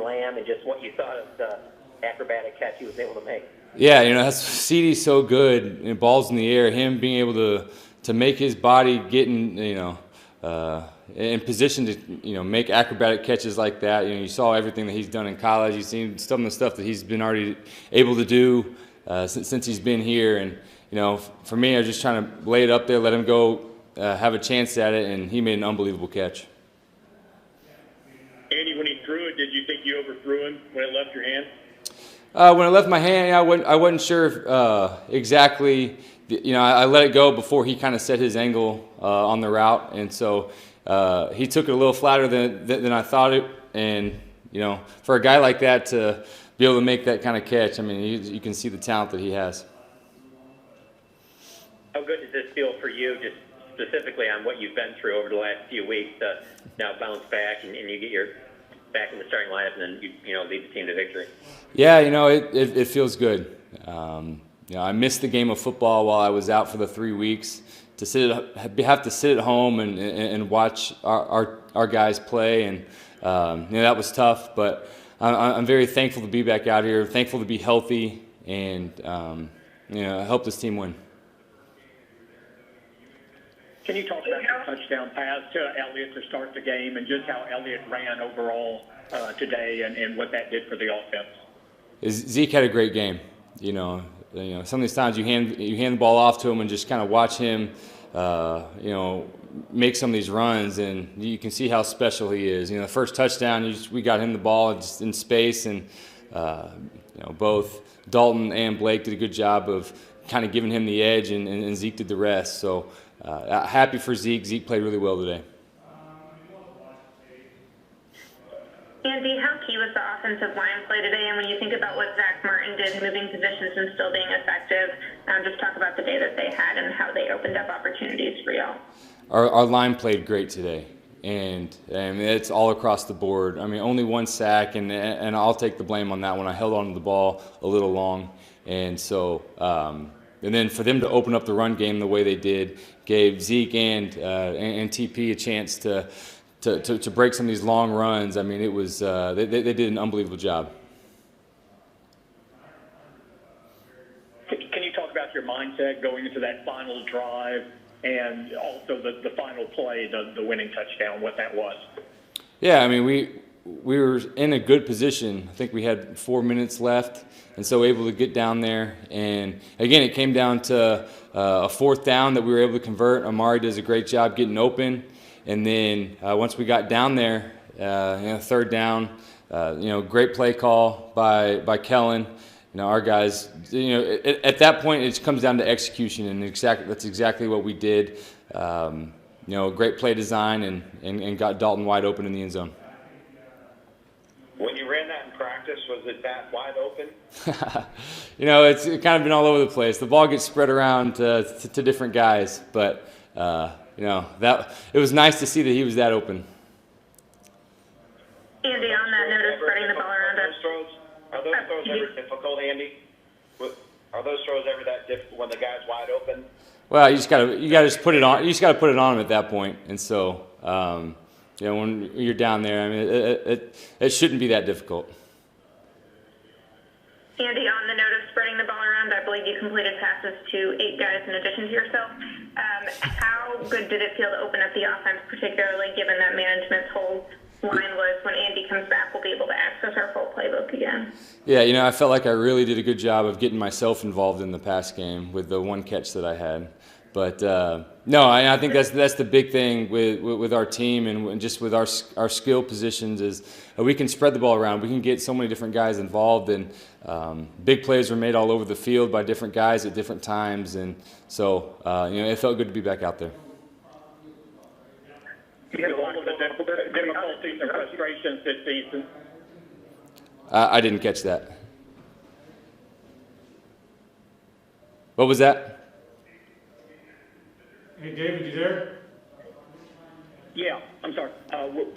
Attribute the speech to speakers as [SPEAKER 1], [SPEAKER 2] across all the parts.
[SPEAKER 1] Lamb and just what you thought of the acrobatic catch he was able to make.
[SPEAKER 2] Yeah, CeeDee's so good, balls in the air. Him being able to make his body get in position to make acrobatic catches like that. You saw everything that he's done in college. You've seen some of the stuff that he's been already able to do since he's been here. And for me, I was just trying to lay it up there, let him go, have a chance at it, and he made an unbelievable catch.
[SPEAKER 3] Andy, when he threw it, did you think you overthrew him when it left your hand?
[SPEAKER 2] When it left my hand, I wasn't sure exactly. I let it go before he kind of set his angle on the route, and so he took it a little flatter than I thought it. And for a guy like that to be able to make that kind of catch, I mean, you can see the talent that he has.
[SPEAKER 1] How good does this feel for you, just specifically on what you've been through over the last few weeks, to now bounce back and you get your back in the starting lineup and then you lead the team to victory?
[SPEAKER 2] Yeah, it feels good. I missed the game of football while I was out for the 3 weeks. To have to sit at home and watch our guys play, and that was tough. But I'm very thankful to be back out here. Thankful to be healthy and help this team win.
[SPEAKER 3] Can you talk about the touchdown pass to Elliott to start the game and just how Elliott ran overall today and what that did for the offense?
[SPEAKER 2] Zeke had a great game. Some of these times you hand the ball off to him and just kind of watch him, make some of these runs, and you can see how special he is. The first touchdown, we got him the ball just in space, and both Dalton and Blake did a good job of kind of giving him the edge, and Zeke did the rest. So happy for Zeke. Zeke played really well today.
[SPEAKER 4] Andy, how key was the offensive line play today? And when you think about what Zach Martin did, moving positions and still being effective, just talk about the day that they had and how they opened up opportunities for y'all.
[SPEAKER 2] Our line played great today, and it's all across the board. I mean, only one sack, and I'll take the blame on that one. I held on to the ball a little long, and so and then for them to open up the run game the way they did gave Zeke and TP a chance to break some of these long runs. I mean, it was they did an unbelievable job.
[SPEAKER 3] Can you talk about your mindset going into that final drive and also the final play, the winning touchdown, what that was? Yeah,
[SPEAKER 2] I mean, we were in a good position. I think we had 4 minutes left, and so able to get down there. And again, it came down to a fourth down that we were able to convert. Amari does a great job getting open. And then once we got down there, third down, great play call by Kellen. Our guys, at that point it comes down to execution, and that's exactly what we did. Great play design and got Dalton wide open in the end zone.
[SPEAKER 5] When you ran that in practice, was it that wide open?
[SPEAKER 2] It's kind of been all over the place. The ball gets spread around to different guys, but. That it was nice to see that he was that open.
[SPEAKER 4] Andy, on that note of spreading the ball around.
[SPEAKER 5] Are those throws ever difficult, Andy? Are those throws ever that difficult when the guy's wide open?
[SPEAKER 2] Well, you gotta just put it on. You just gotta put it on him at that point. And so, when you're down there, I mean, it shouldn't be that difficult.
[SPEAKER 4] Andy, on the note of spreading the ball around, I believe you completed passes to 8 guys in addition to yourself. How good did it feel to open up the offense, particularly given that management's whole line was when Andy comes back, we'll be able to access our full playbook again? Yeah,
[SPEAKER 2] I felt like I really did a good job of getting myself involved in the pass game with the one catch that I had. But no, I think that's the big thing with our team and just with our skill positions is we can spread the ball around. We can get so many different guys involved, and big plays were made all over the field by different guys at different times, and so it felt good to be back out there.
[SPEAKER 3] You had a lot of the difficulties and frustrations this season.
[SPEAKER 2] I didn't catch that. What was that?
[SPEAKER 6] Hey, David, you there?
[SPEAKER 3] Yeah, I'm sorry.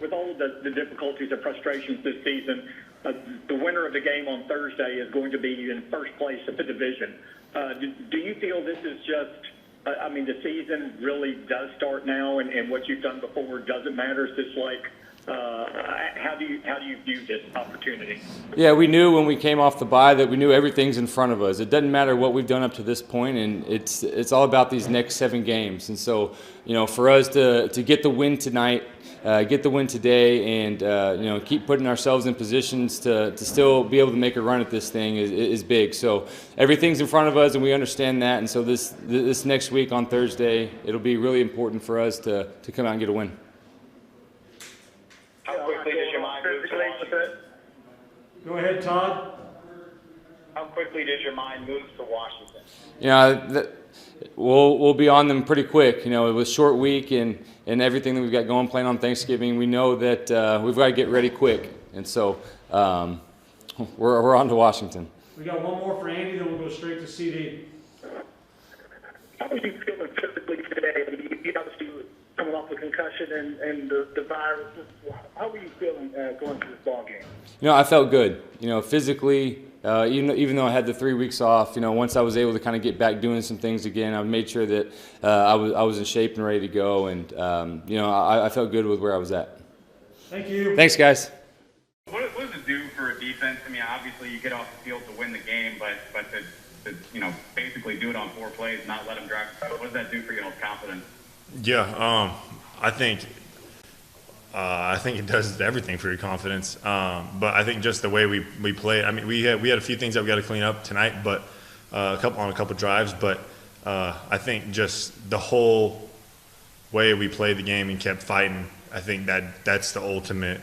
[SPEAKER 3] With all of the difficulties and frustrations this season, the winner of the game on Thursday is going to be in first place of the division. Do you feel this is just, the season really does start now and what you've done before doesn't matter? Is this like How do you view this opportunity?
[SPEAKER 2] Yeah, we knew when we came off the bye that we knew everything's in front of us. It doesn't matter what we've done up to this point, and it's all about these next 7 games. And so, for us to get the win tonight, get the win today, and keep putting ourselves in positions to still be able to make a run at this thing is big. So everything's in front of us, and we understand that. And so this next week on Thursday, it'll be really important for us to come out and get a win.
[SPEAKER 5] How quickly does your mind move to Washington?
[SPEAKER 6] Go ahead, Todd.
[SPEAKER 5] How quickly does your mind move to Washington?
[SPEAKER 2] We'll be on them pretty quick. It was a short week and everything that we've got going, playing on Thanksgiving. We know that we've got to get ready quick, and so we're on to Washington.
[SPEAKER 6] We got one more for Andy, then we'll go straight to CD.
[SPEAKER 3] How are you feeling physically today? You obviously coming off the concussion and the virus. How are you feeling going through this ball game?
[SPEAKER 2] I felt good. Physically, even though I had the 3 weeks off, once I was able to kind of get back doing some things again, I made sure that I was in shape and ready to go, and I felt good with where I was at.
[SPEAKER 6] Thank you.
[SPEAKER 2] Thanks, guys.
[SPEAKER 7] What does it do for a defense? I mean, obviously you get off the field to win the game, but to basically do it on 4 plays, not let them drive. What does that do for y'all's confidence?
[SPEAKER 8] Yeah, I think it does everything for your confidence. But I think just the way we play. I mean, we had a few things that we got to clean up tonight, but a couple drives. But I think just the whole way we played the game and kept fighting. I think that's the ultimate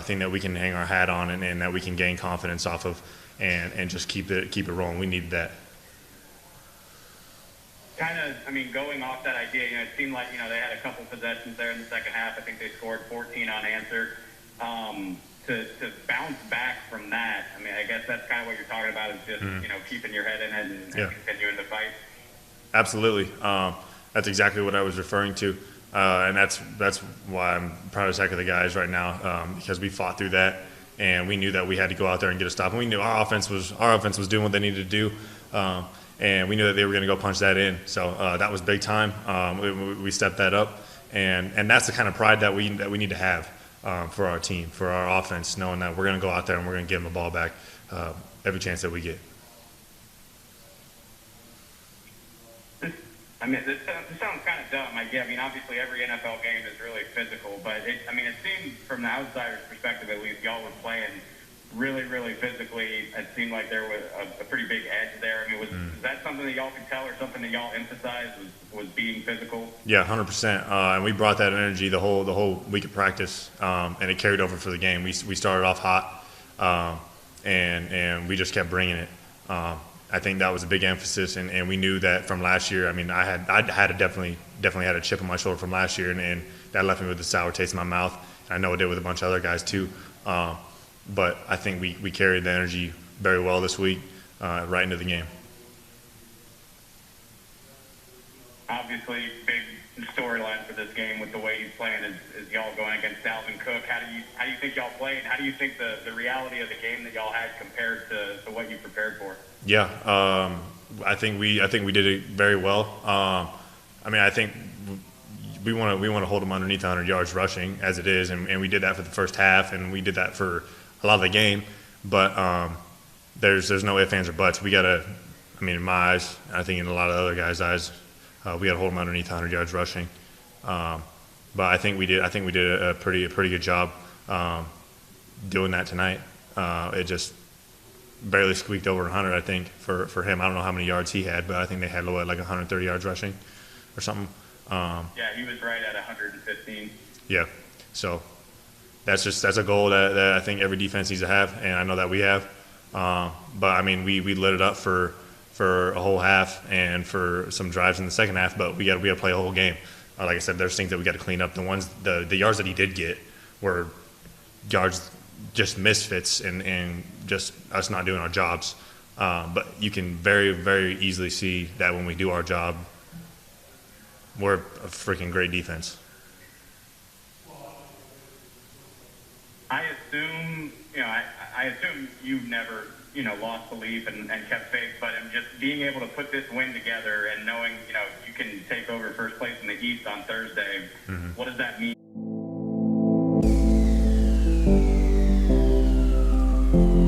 [SPEAKER 8] thing that we can hang our hat on and that we can gain confidence off of, and just keep it rolling. We need that.
[SPEAKER 7] Going off that idea, it seemed like, they had a couple possessions there in the second half. I think they scored 14 unanswered. To bounce back from that, I guess that's kind of what you're talking about is just, keeping your head in it and continuing to fight.
[SPEAKER 8] Absolutely. That's exactly what I was referring to. And that's why I'm proud as heck of the guys right now, because we fought through that, and we knew that we had to go out there and get a stop. And we knew our offense was doing what they needed to do. And we knew that they were going to go punch that in. So that was big time. We stepped that up, and that's the kind of pride that we need to have for our team, for our offense, knowing that we're going to go out there and we're going to give them the ball back every chance that we get.
[SPEAKER 7] This sounds kind of dumb. Obviously every NFL game is really physical, but it seemed from the outsider's perspective, at least, y'all were playing really, really physically. It seemed like there was a pretty big edge there. Was that something that y'all could tell, or something that y'all emphasized was being physical? Yeah,
[SPEAKER 8] 100%. And we brought that energy the whole week of practice, and it carried over for the game. We started off hot, and we just kept bringing it. I think that was a big emphasis, and we knew that from last year. I had definitely had a chip on my shoulder from last year, and that left me with a sour taste in my mouth. I know it did with a bunch of other guys too. But I think we carried the energy very well this week, right into the game.
[SPEAKER 7] Obviously, big storyline for this game with the way he's playing is y'all going against Dalton Cook. How do you think y'all played? How do you think the reality of the game that y'all had compared to what you prepared for?
[SPEAKER 8] Yeah, I think we did it very well. I think we want to hold them underneath 100 yards rushing as it is, and we did that for the first half, and we did that for a lot of the game. But there's no ifs, ands, or buts. We got to, in my eyes, I think in a lot of other guys' eyes, we got to hold them underneath 100 yards rushing. But I think we did a pretty good job doing that tonight. It just barely squeaked over 100, I think, for him. I don't know how many yards he had, but I think they had like 130 yards rushing or something.
[SPEAKER 7] Yeah, he was right at 115.
[SPEAKER 8] Yeah, so that's a goal that I think every defense needs to have, and I know that we have. But we lit it up for a whole half and for some drives in the second half. But we got to play a whole game. Like I said, there's things that we got to clean up. The yards that he did get were yards just misfits and just us not doing our jobs. But you can very, very easily see that when we do our job, we're a freaking great defense.
[SPEAKER 7] I assume you never, lost belief and kept faith, but just being able to put this win together and knowing, you can take over first place in the East on Thursday, what does that mean?
[SPEAKER 9] you.